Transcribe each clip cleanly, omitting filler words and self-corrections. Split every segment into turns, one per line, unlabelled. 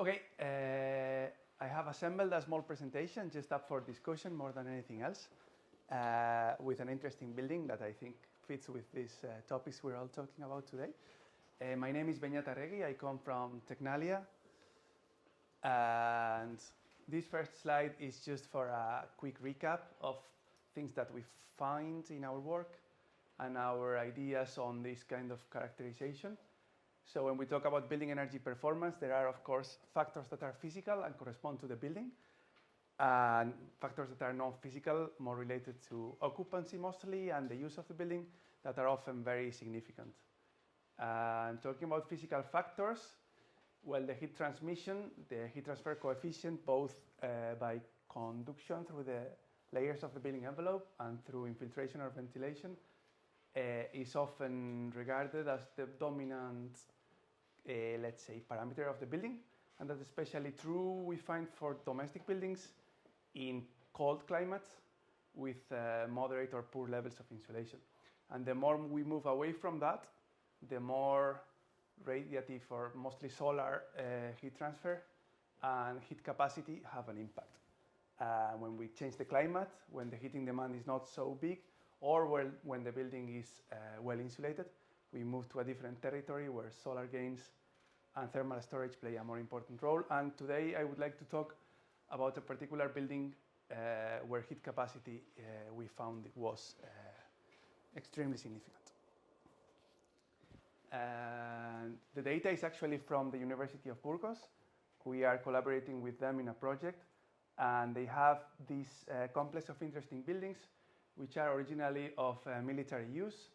Okay, I have assembled a small presentation just up for discussion more than anything else, with an interesting building that I think fits with these topics we're all talking about today. My name is Benat Arregi. I come from TECNALIA, and this first slide is just for a quick recap of things that we find in our work and our ideas on this kind of characterization. So when we talk about building energy performance, there are, of course, factors that are physical and correspond to the building, and factors that are non-physical, more related to occupancy mostly and the use of the building, that are often very significant. And talking about physical factors, well, the heat transmission, the heat transfer coefficient, both by conduction through the layers of the building envelope and through infiltration or ventilation, is often regarded as the dominant, let's say, parameter of the building. And that's especially true, we find, for domestic buildings in cold climates with moderate or poor levels of insulation. And the more we move away from that, the more radiative or mostly solar heat transfer and heat capacity have an impact. When we change the climate, when the heating demand is not so big, or when the building is well insulated, we move to a different territory where solar gains and thermal storage play a more important role. And today I would like to talk about a particular building where heat capacity we found was extremely significant. And the data is actually from the University of Burgos. We are collaborating with them in a project, and they have this complex of interesting buildings which are originally of military use,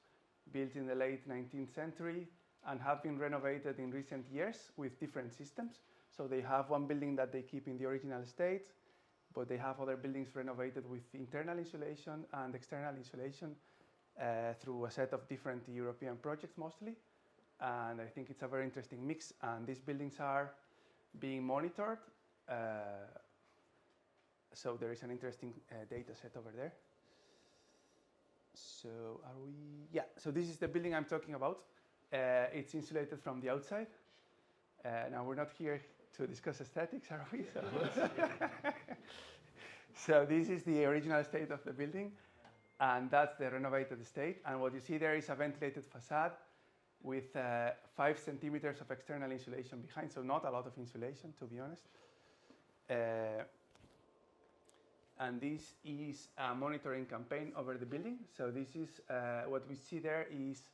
built in the late 19th century, and have been renovated in recent years with different systems. So they have one building that they keep in the original state, but they have other buildings renovated with internal insulation and external insulation through a set of different European projects mostly. And I think it's a very interesting mix, and these buildings are being monitored. So there is an interesting data set over there. So are we? Yeah, so this is the building I'm talking about. It's insulated from the outside. Now we're not here to discuss aesthetics, are we? So this is the original state of the building, and that's the renovated state. And what you see there is a ventilated facade with 5 centimeters of external insulation behind, so not a lot of insulation, to be honest. And this is a monitoring campaign over the building. So this is what we see there is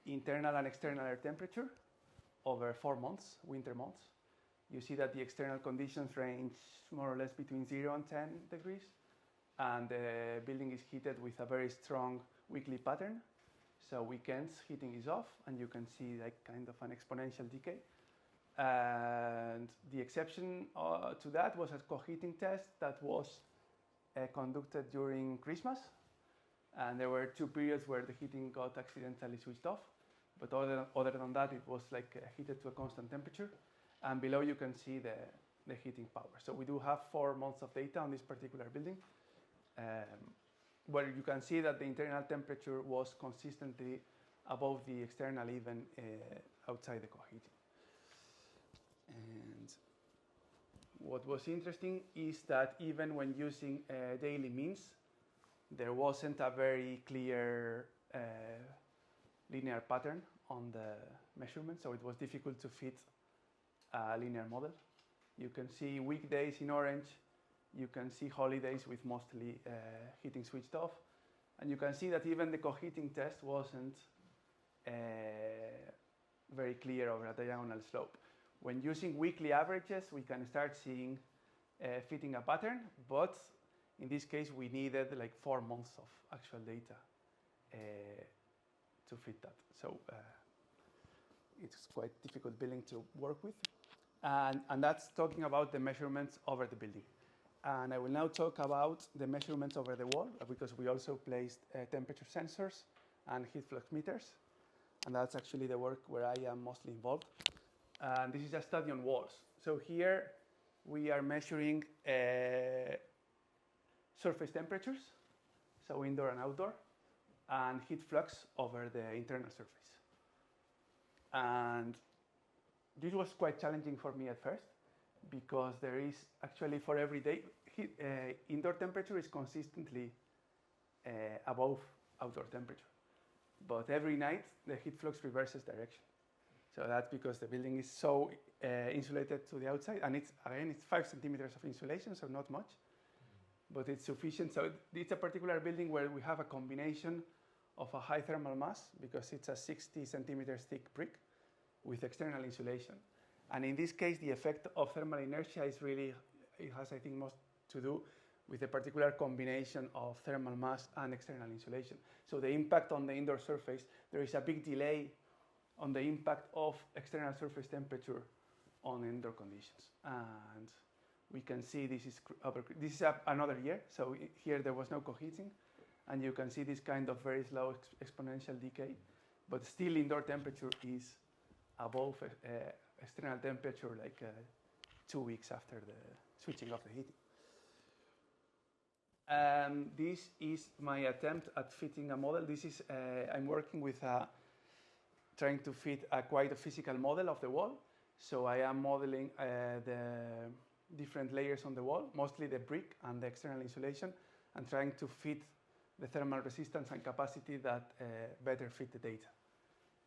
internal and external air temperature over 4 months, winter months. You see that the external conditions range more or less between 0 and 10 degrees. And the building is heated with a very strong weekly pattern. So weekends, heating is off, and you can see like kind of an exponential decay. And the exception to that was a co-heating test that was conducted during Christmas, and there were 2 periods where the heating got accidentally switched off, but other than that, it was like heated to a constant temperature. And below you can see the heating power. So we do have 4 months of data on this particular building, where you can see that the internal temperature was consistently above the external, even outside the co-heating. And what was interesting is that even when using daily means, there wasn't a very clear linear pattern on the measurement, so it was difficult to fit a linear model. You can see weekdays in orange, you can see holidays with mostly heating switched off, and you can see that even the co-heating test wasn't very clear over a diagonal slope. When using weekly averages, we can start seeing fitting a pattern, but in this case, we needed like 4 months of actual data to fit that. So it's quite a difficult building to work with. And that's talking about the measurements over the building. And I will now talk about the measurements over the wall, because we also placed temperature sensors and heat flux meters. And that's actually the work where I am mostly involved. And this is a study on walls. So here we are measuring surface temperatures, so indoor and outdoor, and heat flux over the internal surface. And this was quite challenging for me at first, because there is actually for every day, indoor temperature is consistently above outdoor temperature. But every night, the heat flux reverses direction. So that's because the building is so insulated to the outside, and it's 5 centimeters of insulation, so not much, but it's sufficient. So it's a particular building where we have a combination of a high thermal mass, because it's a 60 centimeters thick brick with external insulation. And in this case, the effect of thermal inertia is really, it has, I think, most to do with a particular combination of thermal mass and external insulation. So the impact on the indoor surface, there is a big delay on the impact of external surface temperature on indoor conditions. And we can see this is another year. So here there was no coheating, and you can see this kind of very slow exponential decay, but still indoor temperature is above external temperature, like 2 weeks after the switching off the heating. This is my attempt at fitting a model. This is, I'm working with trying to fit quite a physical model of the wall. So I am modeling the different layers on the wall, mostly the brick and the external insulation, and trying to fit the thermal resistance and capacity that better fit the data.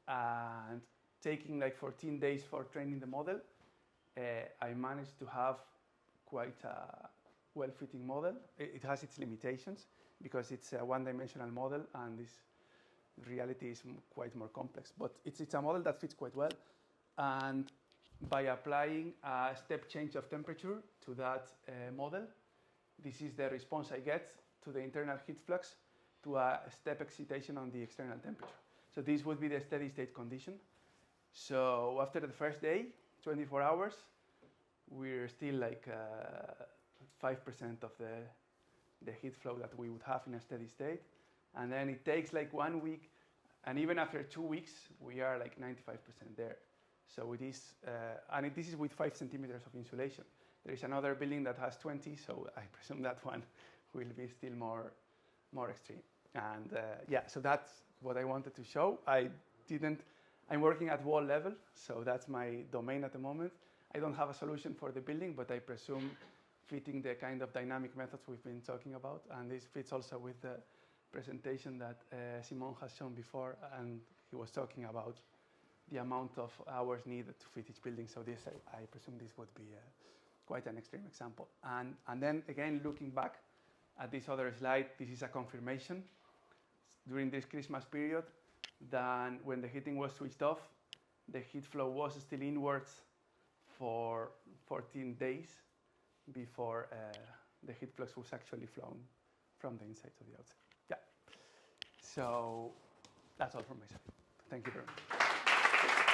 And taking like 14 days for training the model, I managed to have quite a well-fitting model. It has its limitations because it's a one-dimensional model, and this reality is quite more complex. But it's a model that fits quite well. And by applying a step change of temperature to that model, this is the response I get to the internal heat flux to a step excitation on the external temperature. So this would be the steady state condition. So after the first day, 24 hours, we're still like 5% of the heat flow that we would have in a steady state. And then it takes like 1 week, and even after 2 weeks, we are like 95% there. So it is, this is with 5 centimeters of insulation. There is another building that has 20, so I presume that one will be still more extreme. And yeah, so that's what I wanted to show. I'm working at wall level, so that's my domain at the moment. I don't have a solution for the building, but I presume fitting the kind of dynamic methods we've been talking about. And this fits also with the presentation that Simon has shown before, and he was talking about the amount of hours needed to fit each building. So this, I presume this would be quite an extreme example. And then again, looking back at this other slide, this is a confirmation. During this Christmas period, then when the heating was switched off, the heat flow was still inwards for 14 days before the heat flux was actually flown from the inside to the outside. Yeah. So that's all from my side. Thank you very much.